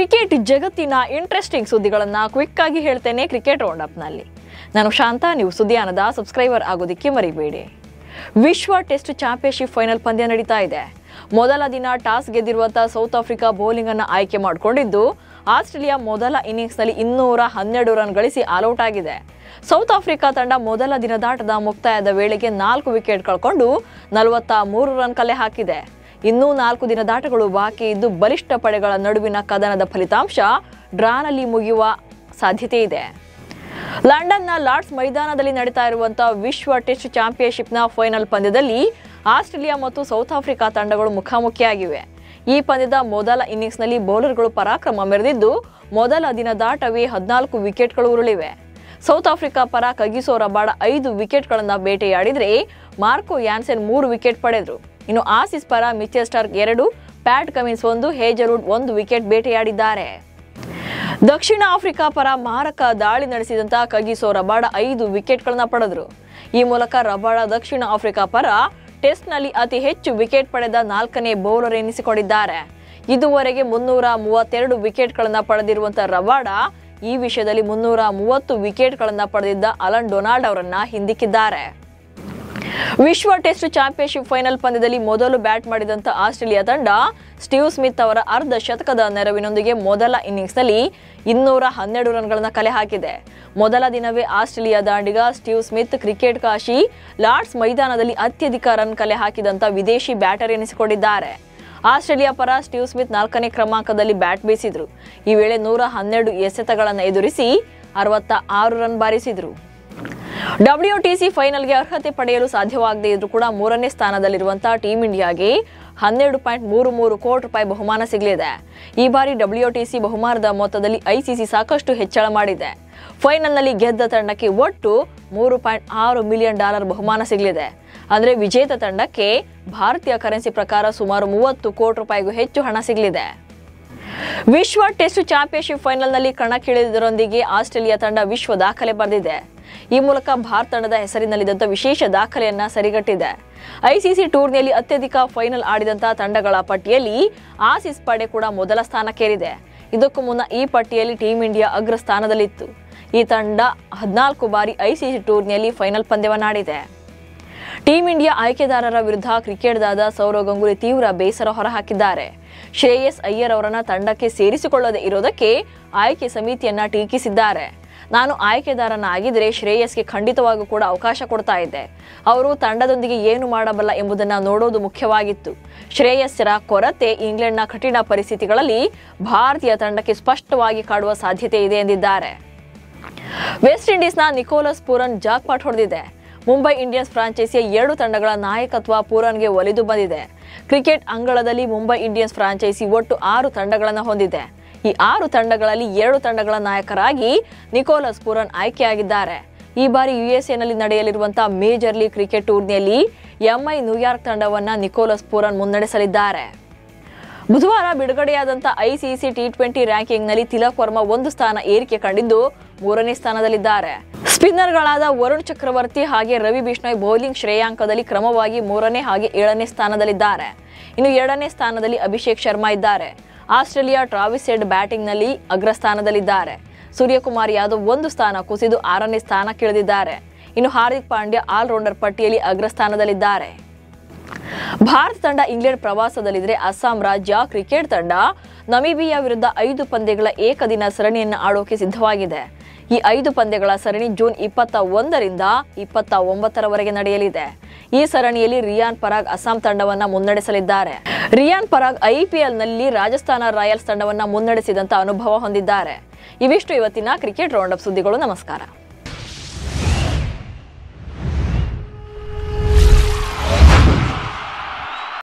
Cricket ಜಗತ್ತಿನ interesting ಸುದ್ದಿಗಳನ್ನು quick ಆಗಿ ಹೇಳ್ತೇನೆ ಕ್ರಿಕೆಟ್ ರೌಂಡ್ ಅಪ್ ನಲ್ಲಿ. ನಾನು ಶಾಂತಾ, ನೀವು ಸುದ್ದಿಯಾನದ ಸಬ್ಸ್ಕ್ರೈಬರ್ ಆಗೋದಕ್ಕೆ ಮರಿಬೇಡಿ. ವಿಶ್ವ ಟೆಸ್ಟ್ ಚಾಂಪಿಯನ್ಶಿಪ್ ಫೈನಲ್ ಪಂದ್ಯ ನಡೀತಾ ಇದೆ. ಮೊದಲ ದಿನ ಟಾಸ್ ಗೆದ್ದಿರುವಂತಹ ಸೌತ್ ಆಫ್ರಿಕಾ ಬೌಲಿಂಗ್ ಅನ್ನು ಆಯ್ಕೆ ಮಾಡಿಕೊಂಡಿದ್ದು ಆಸ್ಟ್ರೇಲಿಯಾ ಮೊದಲ ಇನ್ನಿಂಗ್ಸ್ ನಲ್ಲಿ 212 ರನ್ ಗಳಿಸಿ ಆಲ್ಔಟ್ ಆಗಿದೆ. ಸೌತ್ ಆಫ್ರಿಕಾ ತಂಡ ಮೊದಲ ದಿನದಾಟದ ಮುಕ್ತಾಯದ ವೇಳೆಗೆ 4 ವಿಕೆಟ್ ಕಳ್ಕೊಂಡು 43 ರನ್ ಕಲೆ ಹಾಕಿದೆ. ಇನ್ನೂ 4 ದಿನದಾಟಗಳು ಬಾಕಿ ಇದ್ದು ಬಲಿಷ್ಠ ಪಡೆಗಳ ನಡುವಿನ ಕದನದ ಫಲಿತಾಂಶ ಡ್ರಾನಲ್ಲಿ ಮುಗಿಯುವ ಸಾಧ್ಯತೆ ಇದೆ. ಲಂಡನ್ನ ಲಾರ್ಡ್ಸ್ ಮೈದಾನದಲ್ಲಿ ನಡೀತಾ ಇರುವಂತಹ ವಿಶ್ವ ಟೆಸ್ಟ್ ಚಾಂಪಿಯನ್ಶಿಪ್ನ ಫೈನಲ್ ಪಂದ್ಯದಲ್ಲಿ ಆಸ್ಟ್ರೇಲಿಯಾ ಮತ್ತು ಸೌತ್ ಆಫ್ರಿಕಾ ತಂಡಗಳು ಮುಖಾಮುಖಿಯಾಗಿವೆ. ಈ ಪಂದ್ಯದ ಮೊದಲ ಇನ್ನಿಂಗ್ಸ್ನಲ್ಲಿ ಬೌಲರ್ಗಳು ಪರಾಕ್ರಮ ಮೆರೆದಿದ್ದು ಮೊದಲ ದಿನದಾಟವೇ 14 ವಿಕೆಟ್ಗಳು ಉರುಳಿವೆ. ಸೌತ್ ಆಫ್ರಿಕಾ ಪರ ಕಗಿಸೋ ರಬಾಡ 5 ವಿಕೆಟ್ಗಳನ್ನು ಬೇಟೆಯಾಡಿದರೆ ಮಾರ್ಕೋ ಯಾನ್ಸೆನ್ 3 ವಿಕೆಟ್ ಪಡೆದರು. ಇನ್ನು ಆಸೀಸ್ ಪರ Mitchell Starc 2, Pat Cummins 1, Hazlewood 1 wicket ಬೇಟೆಯಾಡಿದ್ದಾರೆ. ದಕ್ಷಿಣ ಆಫ್ರಿಕಾ ಪರ ಮಾರಕ ದಾಳಿ ನಡೆಸಿದಂತಹ ಕಗಿಸೋ ರಬಾಡ 5 ವಿಕೆಟ್ಗಳನ್ನು ಪಡೆದರು. ಈ ಮೂಲಕ ರಬಾಡ ದಕ್ಷಿಣ ಆಫ್ರಿಕಾ ಪರ ಟೆಸ್ಟ್ನಲ್ಲಿ ಅತಿ ಹೆಚ್ಚು ವಿಕೆಟ್ ಪಡೆದ 4ನೇ ಬೌಲರ್ ಎನಿಸಿಕೊಂಡಿದ್ದಾರೆ. ಇದುವರೆಗೆ 332 ವಿಕೆಟ್ಗಳನ್ನು ಪಡೆದಿರುವಂತಹ ರಬಾಡ ಈ ವಿಷಯದಲ್ಲಿ 330 ವಿಕೆಟ್ಗಳನ್ನು ಪಡೆದಿದ್ದ ಅಲನ್ ಡೊನಾಲ್ಡ್ ಅವರನ್ನ ಹಿಂದಿಕ್ಕಿದ್ದಾರೆ. ವಿಶ್ವ ಟೆಸ್ಟ್ ಚಾಂಪಿಯನ್ಶಿಪ್ ಫೈನಲ್ ಪಂದ್ಯದಲ್ಲಿ ಮೊದಲು ಬ್ಯಾಟ್ ಮಾಡಿದಂತ ಆಸ್ಟ್ರೇಲಿಯಾ ತಂಡ ಸ್ಟೀವ್ ಸ್ಮಿತ್ ಅವರ ಅರ್ಧ ಶತಕದ ನೆರವಿನೊಂದಿಗೆ ಮೊದಲ ಇನ್ನಿಂಗ್ಸ್ನಲ್ಲಿ 212 ರನ್ಗಳನ್ನು ಕಲೆ ಹಾಕಿದೆ. ಮೊದಲ ದಿನವೇ ಆಸ್ಟ್ರೇಲಿಯಾ ದಾಂಡಿಗ Steve Smith cricket Kashi Lord's ಮೈದಾನದಲ್ಲಿ ಅತ್ಯಧಿಕ ರನ್ ಕಲೆ ಹಾಕಿದಂತ ವಿದೇಶಿ ಬ್ಯಾಟರ್ ಎನಿಸಿಕೊಂಡಿದ್ದಾರೆ. ಆಸ್ಟ್ರೇಲಿಯಾ ಪರ ಸ್ಟೀವ್ ಸ್ಮಿತ್ 4ನೇ ಕ್ರಮಾಂಕದಲ್ಲಿ ಬ್ಯಾಟ್ ಬೀಸಿದ್ರು. ಈ ವೇಳೆ 112 ಎಸೆತಗಳನ್ನು ಎದುರಿಸಿ 66 ರನ್ ಬಾರಿಸಿದ್ರು. WTC ಫೈನಲ್ಗೆ ಅರ್ಹತೆ ಪಡೆಯಲು ಸಾಧ್ಯವಾಗದೇ ಇದ್ರೂ ಕೂಡ 3ನೇ ಸ್ಥಾನದಲ್ಲಿರುವಂತಹ ಟೀಂ ಇಂಡಿಯಾಗೆ 12.33 ಕೋಟಿ ರೂಪಾಯಿ ಬಹುಮಾನ ಸಿಗಲಿದೆ. ಈ ಬಾರಿ WTC ಬಹುಮಾನದ ಮೊತ್ತದಲ್ಲಿ ICC ಸಾಕಷ್ಟು ಹೆಚ್ಚಳ ಮಾಡಿದೆ. ಫೈನಲ್ನಲ್ಲಿ ಗೆದ್ದ ತಂಡಕ್ಕೆ ಒಟ್ಟು $3.6 ಮಿಲಿಯನ್ ಬಹುಮಾನ ಸಿಗಲಿದೆ. ಅಂದರೆ ವಿಜೇತ ತಂಡಕ್ಕೆ ಭಾರತೀಯ ಕರೆನ್ಸಿ ಪ್ರಕಾರ ಸುಮಾರು 30 ಕೋಟಿ ರೂಪಾಯಿಗೂ ಹೆಚ್ಚು ಹಣ ಸಿಗಲಿದೆ. ವಿಶ್ವ ಟೆಸ್ಟ್ ಚಾಂಪಿಯನ್ಶಿಪ್ ಫೈನಲ್ನಲ್ಲಿ ಕಣಕ್ಕಿಳಿದರೊಂದಿಗೆ ಆಸ್ಟ್ರೇಲಿಯಾ ತಂಡ ವಿಶ್ವ ದಾಖಲೆ ಬರೆದಿದೆ. ಈ ಮೂಲಕ ಭಾರತ ತಂಡದ ಹೆಸರಿನಲ್ಲಿದ್ದಂಥ ವಿಶೇಷ ದಾಖಲೆಯನ್ನ ಸರಿಗಟ್ಟಿದೆ. ICC ಟೂರ್ನಿಯಲ್ಲಿ ಅತ್ಯಧಿಕ ಫೈನಲ್ ಆಡಿದಂತಹ ತಂಡಗಳ ಪಟ್ಟಿಯಲ್ಲಿ ಆಸೀಸ್ ಪಡೆ ಕೂಡ ಮೊದಲ ಸ್ಥಾನಕ್ಕೇರಿದೆ. ಇದಕ್ಕೂ ಮುನ್ನ ಈ ಪಟ್ಟಿಯಲ್ಲಿ ಟೀಂ ಇಂಡಿಯಾ ಅಗ್ರ ಸ್ಥಾನದಲ್ಲಿತ್ತು. ಈ ತಂಡ 14 ಬಾರಿ ICC ಟೂರ್ನಿಯಲ್ಲಿ ಫೈನಲ್ ಪಂದ್ಯವನ್ನಾಡಿದೆ. ಟೀಂ ಇಂಡಿಯಾ ಆಯ್ಕೆದಾರರ ವಿರುದ್ಧ ಕ್ರಿಕೆಟ್ದಾದ ಸೌರವ್ ಗಂಗೂಲಿ ತೀವ್ರ ಬೇಸರ ಹೊರಹಾಕಿದ್ದಾರೆ. ಶ್ರೇಯಸ್ ಅಯ್ಯರ್ ಅವರನ್ನ ತಂಡಕ್ಕೆ ಸೇರಿಸಿಕೊಳ್ಳದೆ ಇರೋದಕ್ಕೆ ಆಯ್ಕೆ ಸಮಿತಿಯನ್ನ ಟೀಕಿಸಿದ್ದಾರೆ. ನಾನು ಆಯ್ಕೆದಾರನಾಗಿದ್ರೆ ಶ್ರೇಯಸ್ಗೆ ಖಂಡಿತವಾಗೂ ಕೂಡ ಅವಕಾಶ ಕೊಡ್ತಾ ಇದ್ದೆ. ಅವರು ತಂಡದೊಂದಿಗೆ ಏನು ಮಾಡಬಲ್ಲ ಎಂಬುದನ್ನ ನೋಡೋದು ಮುಖ್ಯವಾಗಿತ್ತು. ಶ್ರೇಯಸ್ಸರ ಕೊರತೆ ಇಂಗ್ಲೆಂಡ್ನ ಕಠಿಣ ಪರಿಸ್ಥಿತಿಗಳಲ್ಲಿ ಭಾರತೀಯ ತಂಡಕ್ಕೆ ಸ್ಪಷ್ಟವಾಗಿ ಕಾಡುವ ಸಾಧ್ಯತೆ ಇದೆ ಎಂದಿದ್ದಾರೆ. ವೆಸ್ಟ್ ಇಂಡೀಸ್ನ ನಿಕೋಲಸ್ ಪೂರನ್ ಜಾಕ್ಪಾಟ್ ಹೊಡೆದಿದೆ. ಮುಂಬೈ ಇಂಡಿಯನ್ಸ್ ಫ್ರಾಂಚೈಸಿಯ 2 ತಂಡಗಳ ನಾಯಕತ್ವ ಪೂರನ್ಗೆ ಒಲಿದು ಬಂದಿದೆ. ಕ್ರಿಕೆಟ್ ಅಂಗಳದಲ್ಲಿ ಮುಂಬೈ ಇಂಡಿಯನ್ಸ್ ಫ್ರಾಂಚೈಸಿ ಒಟ್ಟು 6 ತಂಡಗಳನ್ನು ಹೊಂದಿದೆ. ಈ 6 ತಂಡಗಳಲ್ಲಿ 2 ತಂಡಗಳ ನಾಯಕರಾಗಿ ನಿಕೋಲಸ್ ಪೂರನ್ ಆಯ್ಕೆಯಾಗಿದ್ದಾರೆ. ಈ ಬಾರಿ USA ನಲ್ಲಿ ನಡೆಯಲಿರುವಂತಹ ಮೇಜರ್ ಲೀಗ್ ಕ್ರಿಕೆಟ್ ಟೂರ್ನಿಯಲ್ಲಿ MI ನ್ಯೂಯಾರ್ಕ್ ತಂಡವನ್ನ ನಿಕೋಲಸ್ ಪೂರನ್ ಮುನ್ನಡೆಸಲಿದ್ದಾರೆ. ಬುಧವಾರ ಬಿಡುಗಡೆಯಾದಂತಹ ICC T20 ರ್ಯಾಂಕಿಂಗ್ನಲ್ಲಿ ತಿಲಕ್ ವರ್ಮಾ 1 ಸ್ಥಾನ ಏರಿಕೆ ಕಂಡಿದ್ದು 3ನೇ ಸ್ಥಾನದಲ್ಲಿದ್ದಾರೆ. ಸ್ಪಿನ್ನರ್ಗಳಾದ ವರುಣ್ ಚಕ್ರವರ್ತಿ ಹಾಗೆ ರವಿ ಬಿಷ್ಣೋಯ್ ಬೌಲಿಂಗ್ ಶ್ರೇಯಾಂಕದಲ್ಲಿ ಕ್ರಮವಾಗಿ 3ನೇ ಹಾಗೆ 7ನೇ ಸ್ಥಾನದಲ್ಲಿದ್ದಾರೆ. ಇನ್ನು 2ನೇ ಸ್ಥಾನದಲ್ಲಿ ಅಭಿಷೇಕ್ ಶರ್ಮಾ ಇದ್ದಾರೆ. ಆಸ್ಟ್ರೇಲಿಯಾ ಟ್ರಾವಿಸ್ ಹೆಡ್ ಬ್ಯಾಟಿಂಗ್ನಲ್ಲಿ ಅಗ್ರಸ್ಥಾನದಲ್ಲಿದ್ದಾರೆ. ಸೂರ್ಯಕುಮಾರ್ ಯಾದವ್ 1 ಸ್ಥಾನ ಕುಸಿದು 6ನೇ ಸ್ಥಾನಕ್ಕಿಳಿದಿದ್ದಾರೆ. ಇನ್ನು ಹಾರ್ದಿಕ್ ಪಾಂಡ್ಯ ಆಲ್ರೌಂಡರ್ ಪಟ್ಟಿಯಲ್ಲಿ ಅಗ್ರಸ್ಥಾನದಲ್ಲಿದ್ದಾರೆ. ಭಾರತ ತಂಡ ಇಂಗ್ಲೆಂಡ್ ಪ್ರವಾಸದಲ್ಲಿದ್ದರೆ ಅಸ್ಸಾಂ ರಾಜ್ಯ ಕ್ರಿಕೆಟ್ ತಂಡ ನಮೀಬಿಯಾ ವಿರುದ್ಧ 5 ಪಂದ್ಯಗಳ ಏಕದಿನ ಸರಣಿಯನ್ನು ಆಡೋಕೆ ಸಿದ್ಧವಾಗಿದೆ. ಈ 5 ಪಂದ್ಯಗಳ ಸರಣಿ ಜೂನ್ 21ರಿಂದ 29ರವರೆಗೆ ನಡೆಯಲಿದೆ. ಈ ಸರಣಿಯಲ್ಲಿ ರಿಯಾನ್ ಪರಾಗ್ ಅಸ್ಸಾಂ ತಂಡವನ್ನ ಮುನ್ನಡೆಸಲಿದ್ದಾರೆ. ರಿಯಾನ್ ಪರಾಗ್ IPLನಲ್ಲಿ ರಾಜಸ್ಥಾನ ರಾಯಲ್ಸ್ ತಂಡವನ್ನ ಮುನ್ನಡೆಸಿದಂತ ಅನುಭವ ಹೊಂದಿದ್ದಾರೆ. ಇವಿಷ್ಟು ಇವತ್ತಿನ ಕ್ರಿಕೆಟ್ ರೌಂಡ್ ಅಪ್ ಸುದ್ದಿಗಳು. ನಮಸ್ಕಾರ.